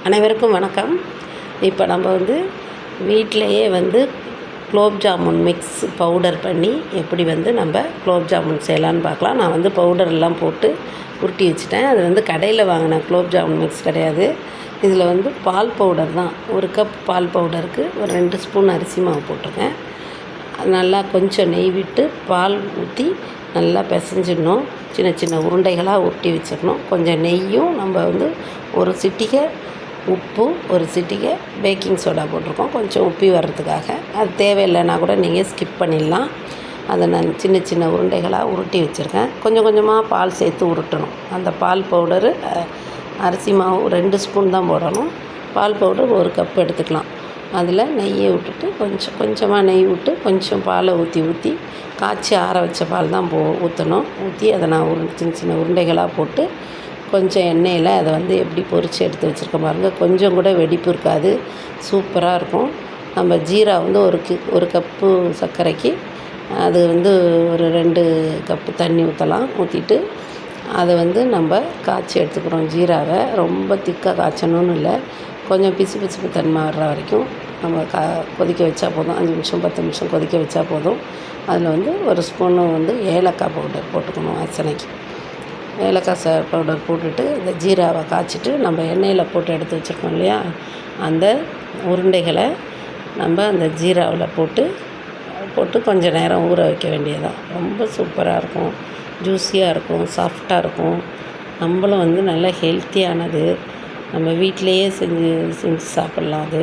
அனைவருக்கும் வணக்கம். இப்போ நம்ம வீட்டிலையே குலோப் ஜாமுன் மிக்ஸ் பவுடர் பண்ணி எப்படி நம்ம குலோப் ஜாமுன் செய்யலான்னு பார்க்கலாம். நான் பவுடர்லாம் போட்டு உருட்டி வச்சுட்டேன். அது கடையில் வாங்கின குலோப் ஜாமுன் மிக்ஸ் கிடையாது. இதில் பால் பவுடர் தான். 1 கப் பால் பவுடருக்கு ஒரு 2 ஸ்பூன் அரிசி மாவு போட்டிருக்கேன். நல்லா கொஞ்சம் நெய் விட்டு பால் ஊற்றி நல்லா பிசைஞ்சிடணும். சின்ன சின்ன உருண்டைகளாக உருட்டி வச்சிடணும். கொஞ்சம் நெய்யும் நம்ம ஒரு சிட்டிகை உப்பு, ஒரு சிட்டிகை பேக்கிங் சோடா போட்டிருக்கோம், கொஞ்சம் உப்பி வர்றதுக்காக. அது தேவையில்லைன்னா கூட நீங்கள் ஸ்கிப் பண்ணிடலாம். அதை நான் சின்ன சின்ன உருண்டைகளாக உருட்டி வச்சுருக்கேன். கொஞ்சம் கொஞ்சமாக பால் சேர்த்து உருட்டணும். அந்த பால் பவுடரு அரிசி மாவு 2 ஸ்பூன் தான் போடணும். பால் பவுடர் 1 கப் எடுத்துக்கலாம். அதில் நெய்யை விட்டுட்டு கொஞ்சமாக நெய் விட்டு கொஞ்சம் பாலை ஊற்றி காய்ச்சி ஆற வச்ச பால் தான் ஊற்றணும். ஊற்றி அதை நான் சின்ன சின்ன உருண்டைகளாக போட்டு கொஞ்சம் எண்ணெயில் அதை எப்படி பொரித்து எடுத்து வச்சுருக்க பாருங்கள். கொஞ்சம் கூட வெடிப்பு இருக்காது, சூப்பராக இருக்கும். நம்ம ஜீரா ஒரு கப்பு சர்க்கரைக்கு அது ஒரு 2 கப்பு தண்ணி ஊற்றலாம். ஊற்றிட்டு அதை நம்ம காய்ச்சி எடுத்துக்கிறோம். ஜீராவை ரொம்ப திக்காக காய்ச்சணும்னு இல்லை, கொஞ்சம் பிசு தன்மை வர்ற வரைக்கும் நம்ம கொதிக்க வச்சா போதும். 5 நிமிஷம் 10 நிமிஷம் கொதிக்க வச்சா போதும். அதில் 1 ஸ்பூனு ஏலக்காய் பவுடர் போட்டுக்கணும். வாசனைக்கு ஏலக்காய் பவுடர் போட்டுட்டு இந்த ஜீராவை காய்ச்சிட்டு நம்ம எண்ணெயில் போட்டு எடுத்து வச்சுருக்கோம் இல்லையா, அந்த உருண்டைகளை நம்ம அந்த ஜீராவில் போட்டு கொஞ்சம் நேரம் ஊற வைக்க வேண்டியதான். ரொம்ப சூப்பராக இருக்கும், ஜூஸியாக இருக்கும், சாஃப்டாக இருக்கும். நம்மளும் நல்ல ஹெல்த்தியானது. நம்ம வீட்டிலையே செஞ்சு சாப்பிட்லாம். அது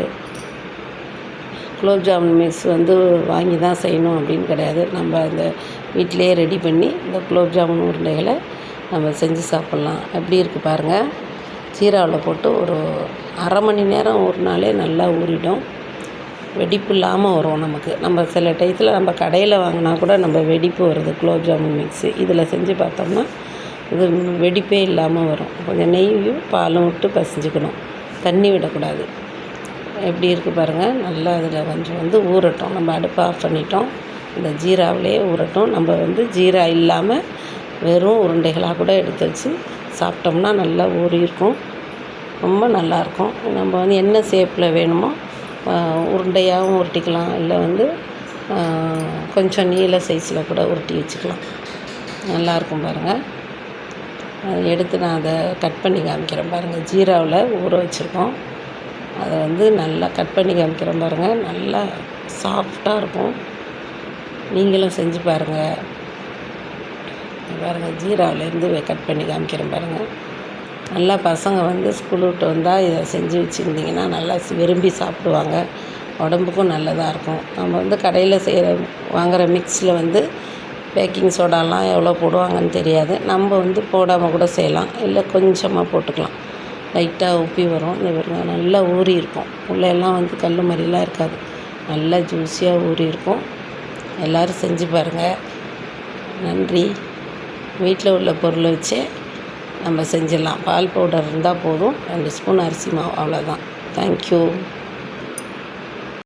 குலோப் ஜாமுன் மிக்ஸ் வாங்கி தான் செய்யணும் அப்படின்னு கிடையாது. நம்ம அந்த வீட்டிலையே ரெடி பண்ணி இந்த குலோப் ஜாமுன் உருண்டைகளை நம்ம செஞ்சு சாப்பிட்லாம். எப்படி இருக்குது பாருங்கள். ஜீராவில் போட்டு ஒரு அரை மணி நேரம் ஊறினாலே நல்லா ஊறிடும். வெடிப்பு இல்லாமல் வரும் நமக்கு. நம்ம சில டயத்தில் நம்ம கடையில் வாங்கினா கூட நம்ம வெடிப்பு வருது. குலோப் ஜாமுன் மிக்ஸு இதில் செஞ்சு பார்த்தோம்னா இது வெடிப்பே இல்லாமல் வரும். கொஞ்சம் நெய்யும் பாலும் விட்டு பசைஞ்சிக்கணும், தண்ணி விடக்கூடாது. எப்படி இருக்குது பாருங்கள். நல்லா அதில் கொஞ்சம் ஊறட்டும். நம்ம அடுப்பை ஆஃப் பண்ணிட்டோம். இந்த ஜீராவிலே ஊறட்டும். நம்ம ஜீரா இல்லாமல் வெறும் உருண்டைகளாக கூட எடுத்து வச்சு சாப்பிட்டோம்னா நல்லா ஊறியிருக்கும், ரொம்ப நல்லாயிருக்கும். நம்ம என்ன ஷேப்பில் வேணுமோ உருண்டையாகவும் உருட்டிக்கலாம், இல்லை கொஞ்சம் நீள சைஸில் கூட உருட்டி வச்சுக்கலாம். நல்லாயிருக்கும் பாருங்கள். எடுத்து நான் அதை கட் பண்ணி காமிக்கிறேன் பாருங்கள். ஜீராவில் ஊற வச்சுருக்கோம். அதை நல்லா கட் பண்ணி காமிக்கிறேன் பாருங்கள். நல்லா சாஃப்டாக இருக்கும். நீங்களும் செஞ்சு பாருங்கள். ஜீராவிலேருந்து கட் பண்ணி காமிக்கிறேன் பாருங்கள். நல்லா பசங்க ஸ்கூல் விட்டு வந்தால் இதை செஞ்சு வச்சுருந்திங்கன்னா நல்லா விரும்பி சாப்பிடுவாங்க. உடம்புக்கும் நல்லதாக இருக்கும். நம்ம கடையில் வாங்குகிற மிக்ஸில் பேக்கிங் சோடாலாம் எவ்வளோ போடுவாங்கன்னு தெரியாது. நம்ம போடாமல் கூட செய்யலாம், இல்லை கொஞ்சமாக போட்டுக்கலாம். லைட்டாக உப்பி வரும். இந்த நல்லா ஊறி இருக்கும். உள்ளெல்லாம் கல் மாதிரிலாம் இருக்காது, நல்லா ஜூஸியாக ஊறி இருக்கும். எல்லோரும் செஞ்சு பாருங்கள். நன்றி. வீட்டில் உள்ள பொருளை வச்சே நம்ம செஞ்சிடலாம். பால் பவுடர் இருந்தால் போதும், 2 ஸ்பூன் அரிசி மாவு, அவ்வளோதான். தேங்க்யூ.